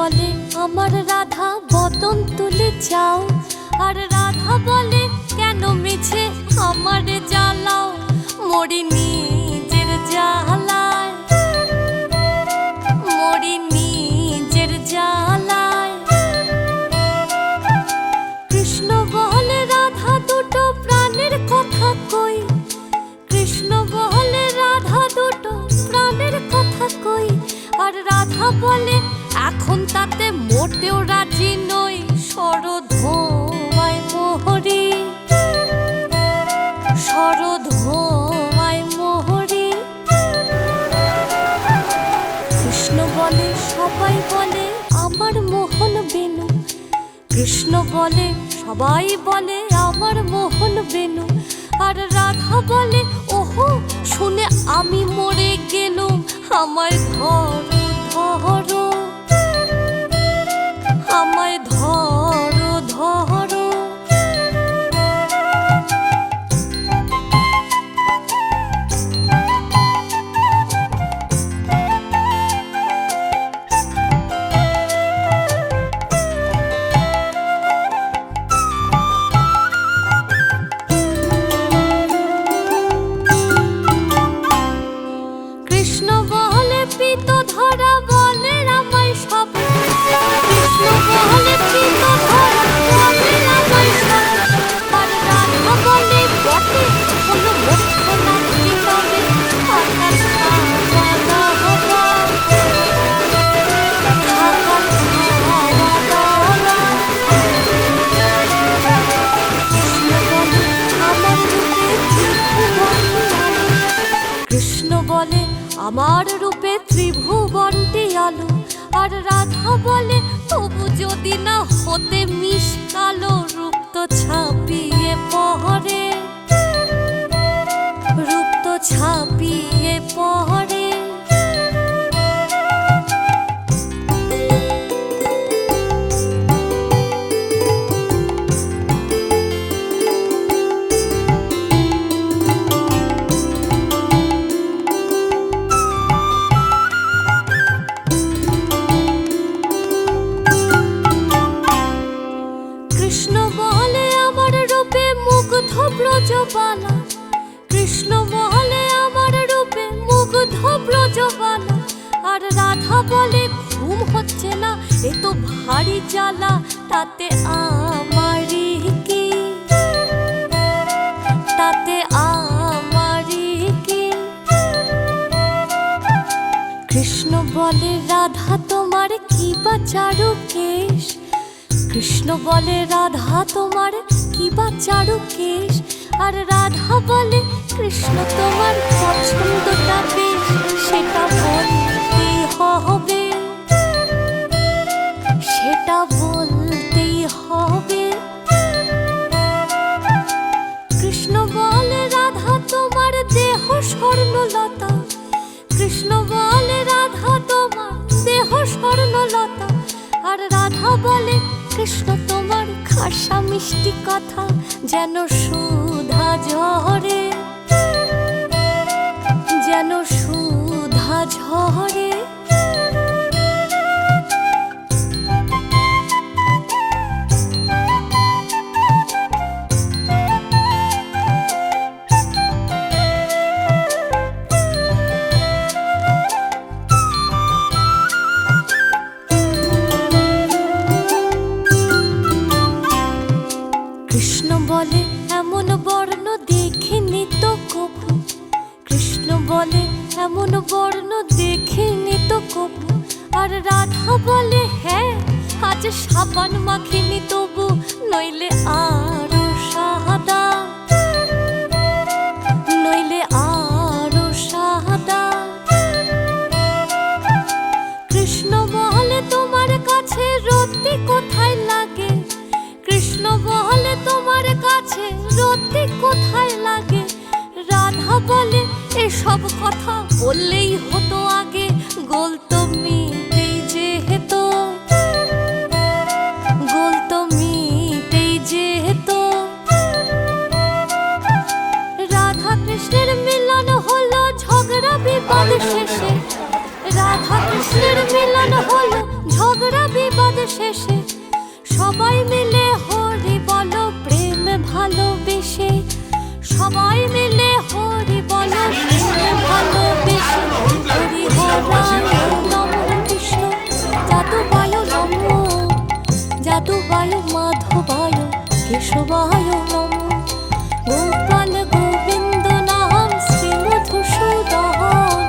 বলে আমার রাধা বদন তুলে যাও, আর রাধা বলে কেন মিছে আমারে জ্বালাও, মরি নিজের জ্বালায়, মরি নিজের জ্বালায়। কৃষ্ণ বলে রাধা দুটো প্রাণের কথা কই, কৃষ্ণ বলে রাধা দুটো প্রাণের কথা কই, আর রাধা বলে এখন তাতে মোটেও রাজি নই, শরধোয়ায় মোহরি, শরধোয়ায় মোহরি। কৃষ্ণ বলে সবাই বলে আমার মোহন বেনু, কৃষ্ণ বলে সবাই বলে আমার মোহন বেনু, আর রাধা বলে ওহো শুনে আমি মরে গেলুম, আমায় ধরো ধরো, আমায় ধরো ধরো। কৃষ্ণ বলে পিত ধরা বলে আমায় সব, কৃষ্ণ বলে পিত ধরা বলে আমায় সব, আর রাধা বলে বটে হলো মুখ্য নাকি তবে আকাশ খাওয়া দাওয়া, আকাশ খাওয়া দাওয়া। কৃষ্ণ বলে আমার রূপে কৃষ্ণ বলে আমার রূপে ত্রিভুবনটি আলো, আর রাধা বলে তবু যদি না হতে মিশ কালো, রূপ তো ছাপিয়ে পড়ে, রূপ তো ছাপিয়ে পড়ে। কৃষ্ণ বলে আমার রূপে মুগ্ধ ব্রজবালা, কৃষ্ণ বলে আমার রূপে মুগ্ধ ব্রজবালা, আর রাধা বলে ঘুম হচ্ছে না এ তো ভারী জ্বালা, তাতে আমারই কি, তাতে আমারই কি। কৃষ্ণ বলে রাধা তোমার কি বা চারু কেশ, কৃষ্ণ বলে রাধা তোমার কি বা চারু কেশ, আর রাধা বলে কৃষ্ণ তোমার পছন্দটা বেশ, সেটা বলতেই হবে, সেটা বলতেই হবে। কৃষ্ণ বলে রাধা তোমার দেহ স্বর্ণলতা, কৃষ্ণ বলে রাধা তোমার দেহ স্বর্ণলতা, আর রাধা বলে কৃষ্ণ তোমার খাসা মিষ্টি কথা যেন সুধা ঝরে, যেন সুধা ঝরে। কৃষ্ণ বলে এমন বর্ণ দেখিনি তো কভু, কৃষ্ণ বলে এমন বর্ণ দেখিনি তো কভু, আর রাধা বলে হ্যাঁ আজ সাবান মাখিনি তবু, নইলে আরো সাদা, নইলে আরো সাদা। কৃষ্ণ বলে তোমার কাছে রতি কোথায় লাগে, কৃষ্ণ বলে তোমার কাছে রতি কোথায় লাগে, রাধা বলে এসব কথা বললেই হতো আগে, গোল তো মিটেই যেহেতু, গোল তো মিটেই যেহেতু। রাধা কৃষ্ণের মিলন হলো ঝগড়া বিবাদ শেষে, রাধা কৃষ্ণের মিলন হলো ঝগড়া কেশবায় নমঃ। গোপাল গোবিন্দ নাম শ্রী মধুসূদন,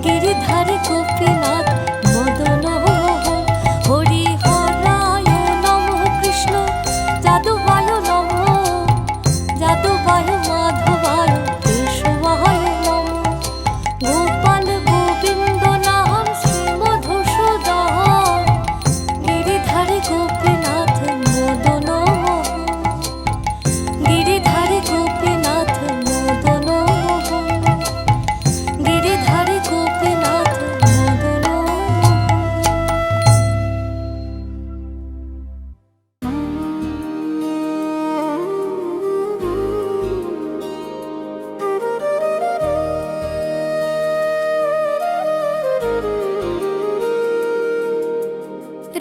গিরিধারী গোপীনাথ মদন মোহন। হরি হরায় নমঃ কৃষ্ণ যাদবায় নমঃ, যাদবায় মাধবায় কেশবায় নমঃ। গোপাল গোবিন্দ নাম শ্রী মধুসূদন, গিরিধারী গোপীনাথ মদন মোহন, গিরিধারী গোপীনাথ মদন মোহন, গিরিধারী গোপীনাথ মদন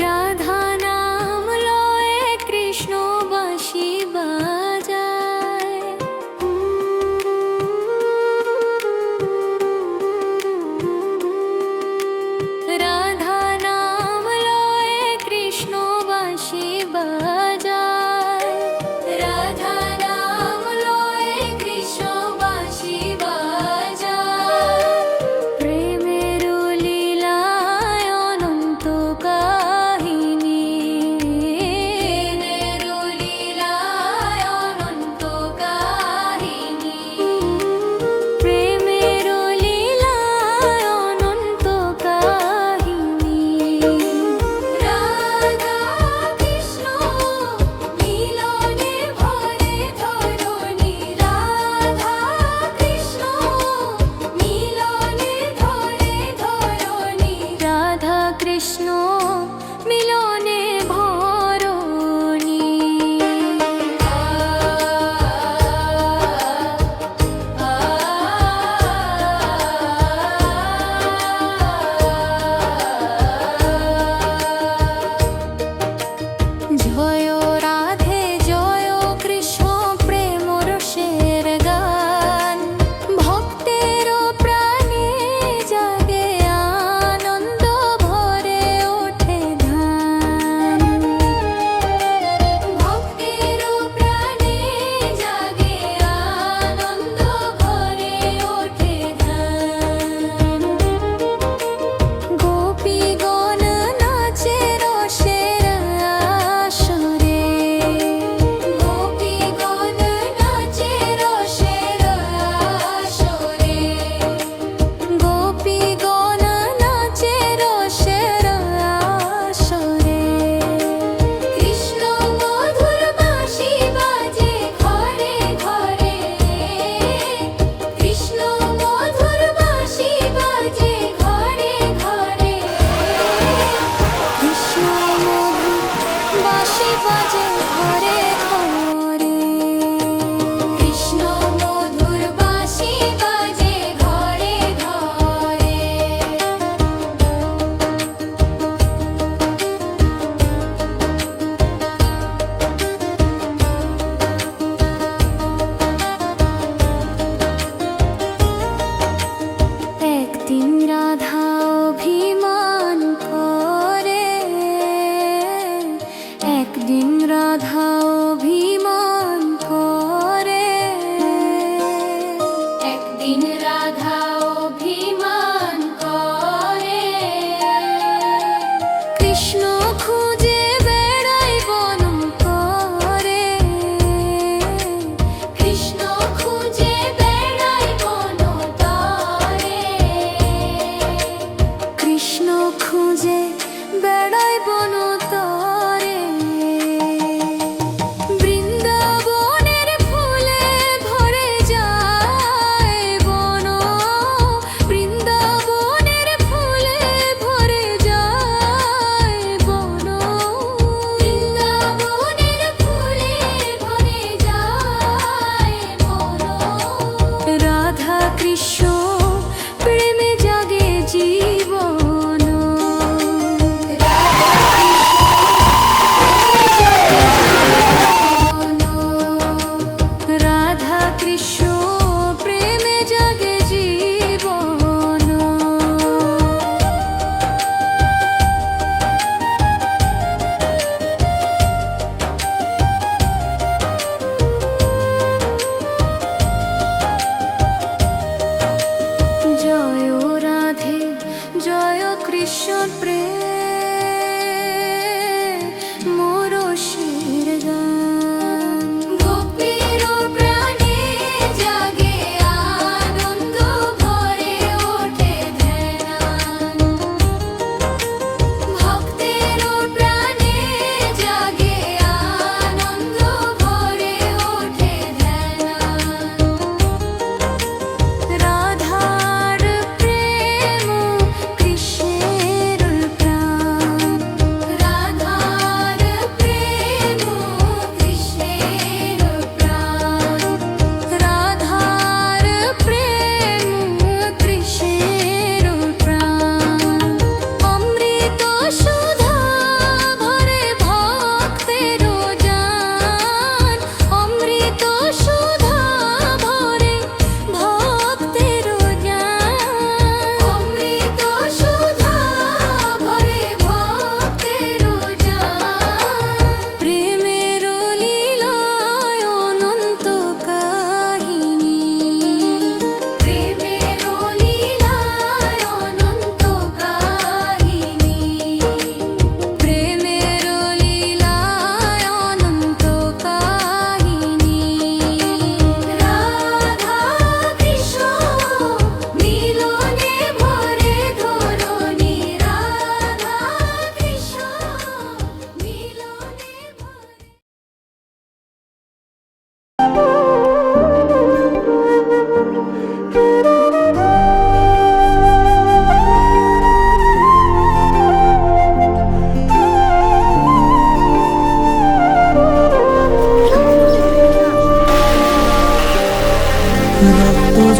রাধা নাম লয়ে কৃষ্ণ বাঁশি বাজায়, রাধা নাম লয়ে কৃষ্ণ বাঁশি বাজায়, রাধা নাম লয়ে কৃষ্ণ বাঁশি বাজায়। প্রেমের লীলায় অনন্ত কাহিনী, প্রেমের লীলায় অনন্ত কাহিনী, প্রেমের লীলায় অনন্ত কাহিনী। রাধা কৃষ্ণ মিলনে ভরে ধরণী, রাধা কৃষ্ণ মিলনে ধরে ধরণী, রাধা কৃষ্ণ মিলনে ভরণী। জয় রাধে জয় কৃষ্ণ প্রেম রসের গান, ভক্তের প্রাণে জাগে আনন্দ ভরে ওঠে ধ্যান, ভক্তের প্রাণে জাগে আনন্দ ভরে ওঠে ধ্যান। গোপীগণ নাচে রসের আসরে, গোপীগণ নাচে রসের আসরে, গোপীগণ নাচে রসের আসরে। কৃষ্ণ মধুর বাঁশি বাজে ঘরে ঘরে, কৃষ্ণ মধুর বাঁশি বাজে ঘরে ঘরে, কৃষ্ণ মধুর বাঁশি বাজে ঘরে ঘরে, কৃষ্ণ মধুর বাঁশি বাজে ঘরে ঘরে। একদিন রাধা অভিমান করে, একদিন রাধা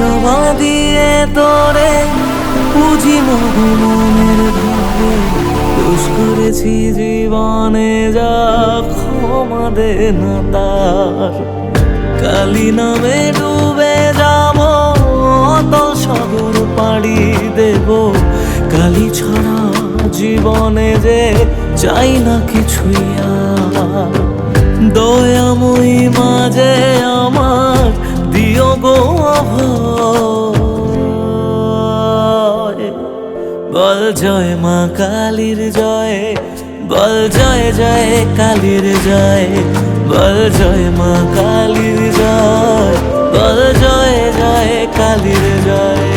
জবা দিয়ে তোরে পুজি মনের ভাবে, দোষ করেছি জীবনে যা ক্ষমা দে না তার। কালি নামে ডুবে যাব অতল সাগর পাড়ি দেব, কালি ছাড়া জীবনে যে চাই না কিছুই আর। দয়াময়ী মাঝে আমার দিও গো অভয়, বল জয় মা কালীর জয়, বল জয় জয় কালীর জয়, বল জয় মা কালীর জয়, বল জয় জয় কালীর জয়।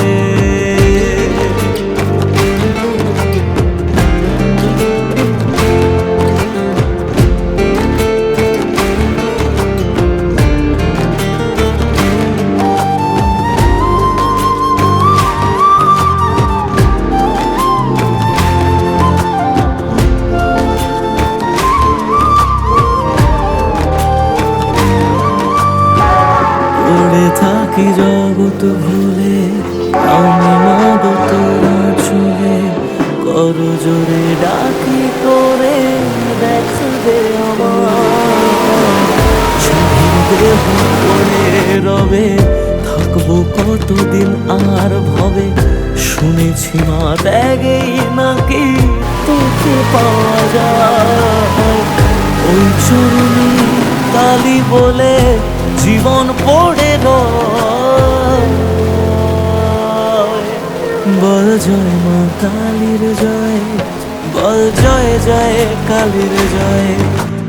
থাকি জগৎ ভুলে আমি মগ তোরা চুলে, কর জোরে ডাকি করে দেখবে আমার। ছবির দেহ পড়ে রবে থাকবো কতদিন আর ভবে, শুনেছি মা ত্যাগেই নাকি তোকে পাওয়া যায়। ওই চরণী কালী বলে জীবন পড়ে রয়, বল জয় মা কালীর জয়, বল জয় জয় কালীর জয়,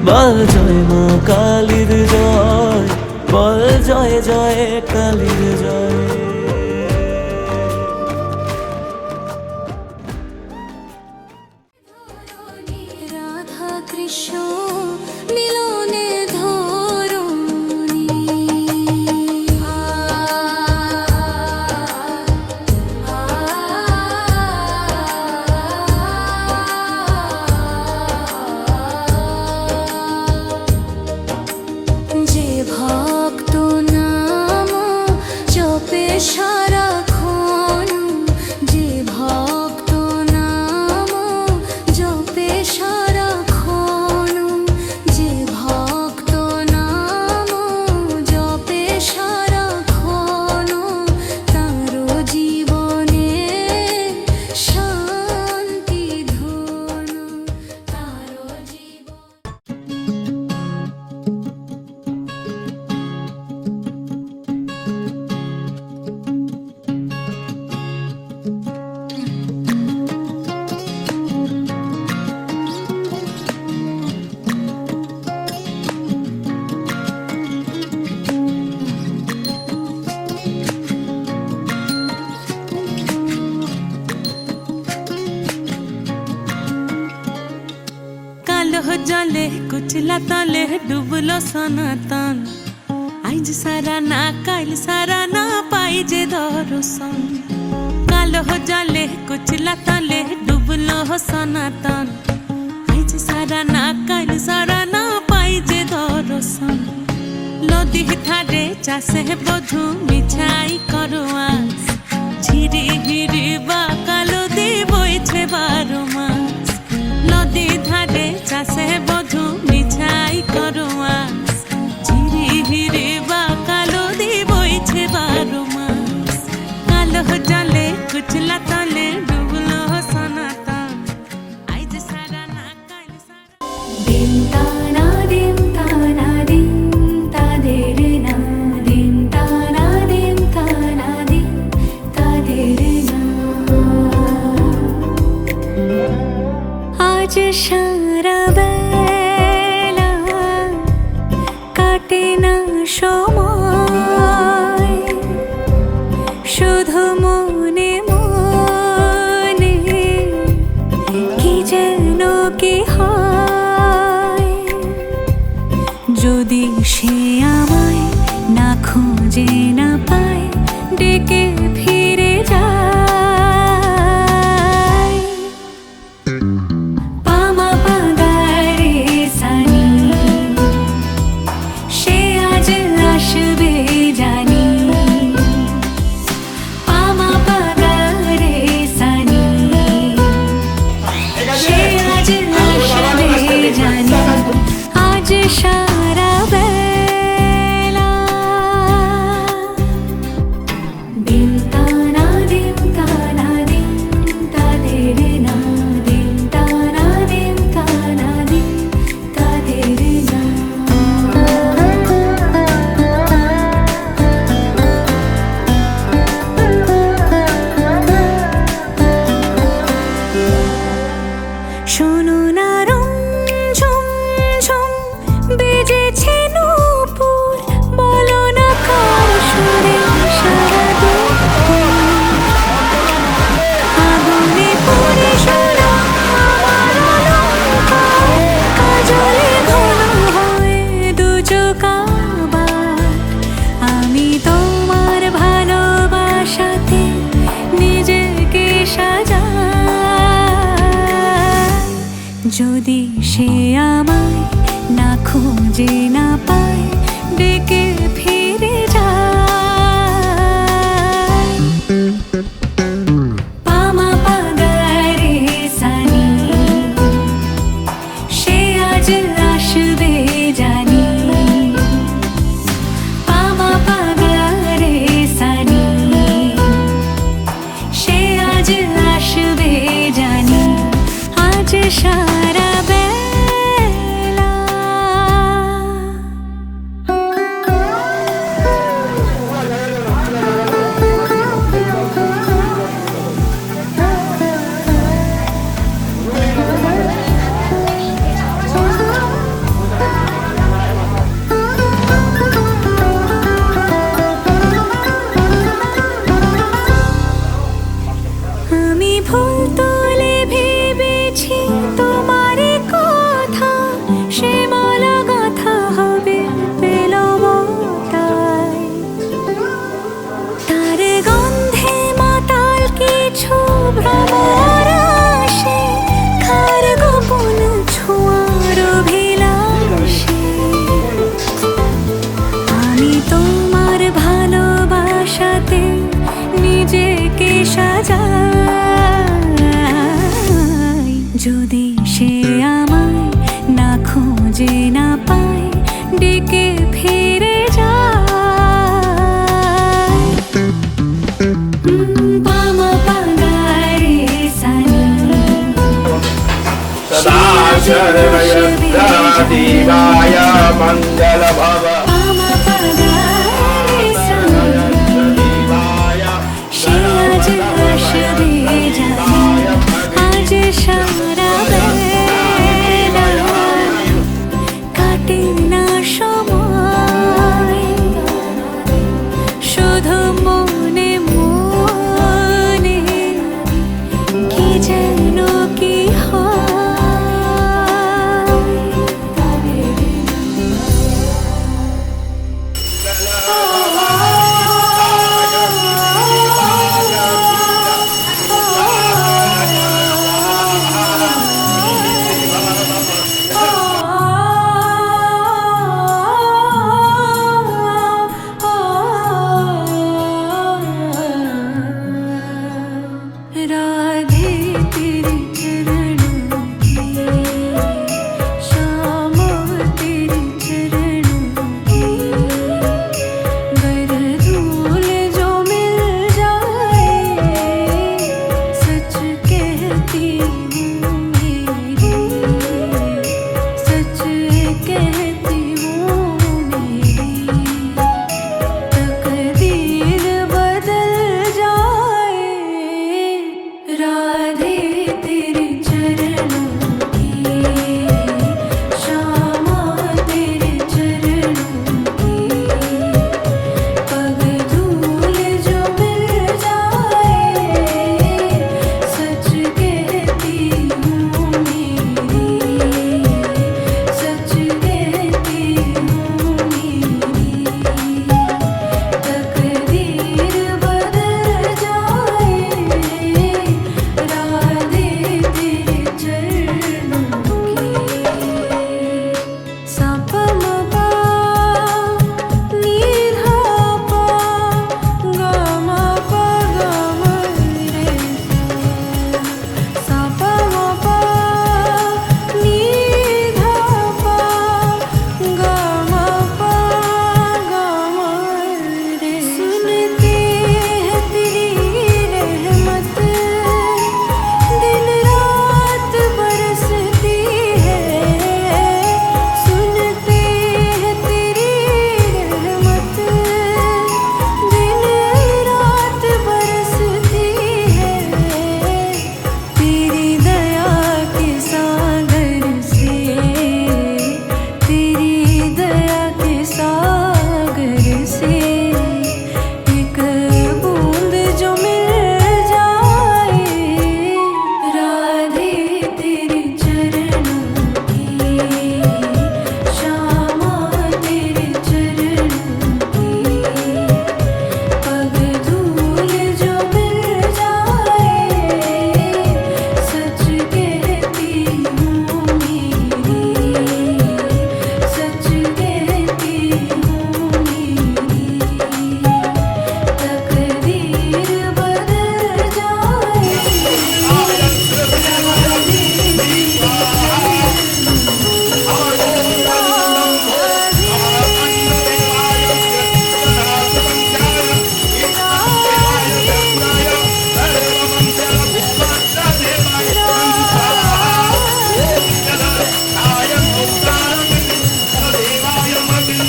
বল জয় মা কালীর জয়, বল জয় জয় কালীর জয়। রাধা কৃষ্ণ মিলনে ধরণী, যে ভক্ত নাম জপে সারাক্ষণ, যে ভক্ত নাম জপে সারাক্ষণ, যে ভক্ত নাম জপে সারাক্ষণ, তারও জীবনে শান্তি ধন, তারও জীবন। কালো জলে কুচলা তলে ডুবলো সনাতন, আইজ সারা না কাইল সারা না পাই যে দর্শন। কালো জলে কুচলা তলে ডুবলো সনাতন, আইজ সারা না কাইল সারা না পাই যে দর্শন। নদী ধারে চাষে বধু মিছাই করোয়াস, ঝিরি হিরি বা কালো দি বইছে 12 মাস। নদী ধারে চাষে বধু মিছাই করোয়াস, ঝিরি হিরি বা কালো দি বইছে 12 মাস। কালো জলে কুচলা তলে ডুবলো সনাতন, আইজ সারা না কাইল সারা। দিন তানা দিন তানা দিন তাদের না, দিন তানা দিন তানা দিন তাদের না। আজ সারা বেলা কাটে না সময়, শুধু মনে মনে কি যেন কি হয়। যদি সে আমায় না খুঁজে না পায়, ডেকে ফিরে যায়। পামা পাগারে সানি, সে আজ আসবে জানি। সারা বেলা দিন তানা দিন তানা দিন তাদের না দিন তানা দিন তানা দিন তাদের না শোনো না ঝুম ঝুম বেজেছে নূপুর বলো না কার সুরে সারা দুপুর আগুনে পড়ে শোনো আমার অলংকার কাজলে ঘন হয় দু চোখ আবার আমি তোমার ভালোবাসাতে নিজেকে সাজাই যদি সে আমায় না খুঁজে না পায় ডেকে ফিরে যায় পামা পাগারে সানি সে আজ আসবে জানি পামা পাগারে সানি সে আজ আসবে জানি আজ সারা বেলা আমি ভুল তুলে ভেবেছি তোমার কথা সে মালা গাথা হবে পেলবতায় তার গন্ধে মাতাল কিছু ভ্রমর আসে কার গোপন ছোঁয়ার অভিলাষে আমি তোমার ভালোবাসাতে নিজেকে সাজাই যদি সে আমায় না খুঁজে না পায় ডেকে ফিরে যায় পামা পাগারে সানি सदा सर्वयज्ञदेवाय मंगल भव পামা পাগারে সানি সে আজ আসবে জানি আজ সারা বেলা কাটে না সময় শুধু মনে মনে কি যেন কি হয়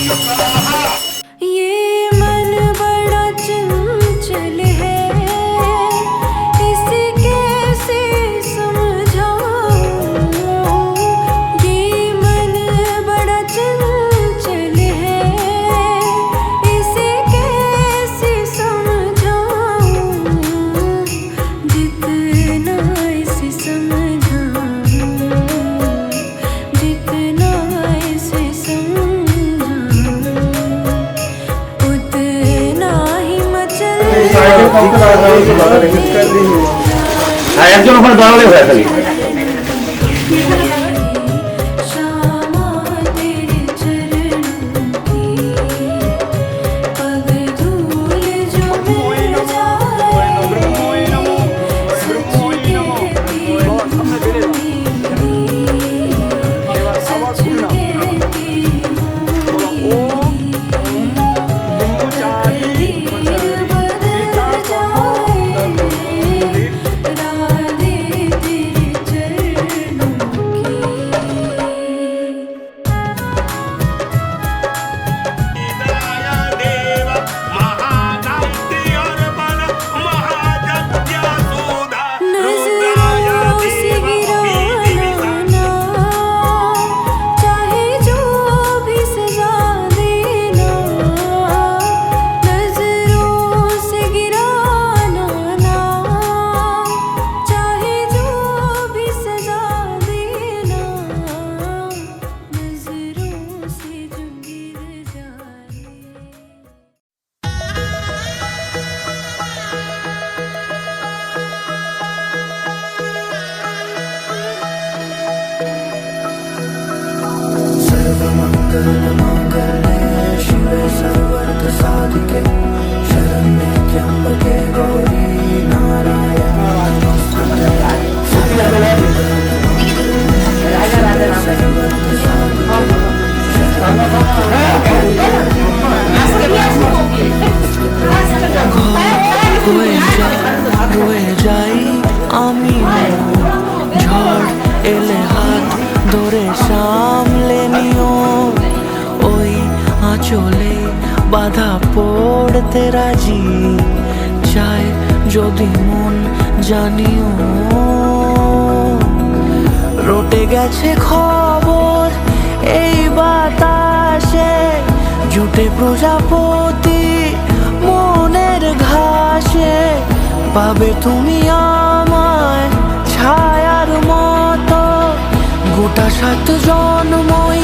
ये मन बड़ा चंचल है, इसे कैसे समझाऊं। ये मन बड़ा चंचल है, इसे कैसे समझाऊं। जितना इसे समझाऊं, जितना इसे समझाऊं, उतना ही मचल হ্যাঁ একজন ওখানে দাঁড়ালে হয়ে থাকি श्यामा तेरे चरणों की पग धूल जो मिल जाए, सच कहती हूँ सच कहती हूँ तकदीर बदल जाए, राधे तेरे चरणों की। नजरों से गिराना, चाहे जो भी सजा देना। नजरों से गिराना ना, चाहे जो भी सजा देना। नजरों से जो गिर जाए। হয়ে যাই আমি ঝড় এলে হাত ধরে সামলে নিও, ওই আঁচলে বাধা পড়তে রাজি চায় যদি মন জানিও। রটে গেছে খবর এই বাতাসে, জুটে প্রজাপতি মনের ঘাসে। পাবে তুমি আমায় ছায়ার মতো, গোটা 7 জন্মই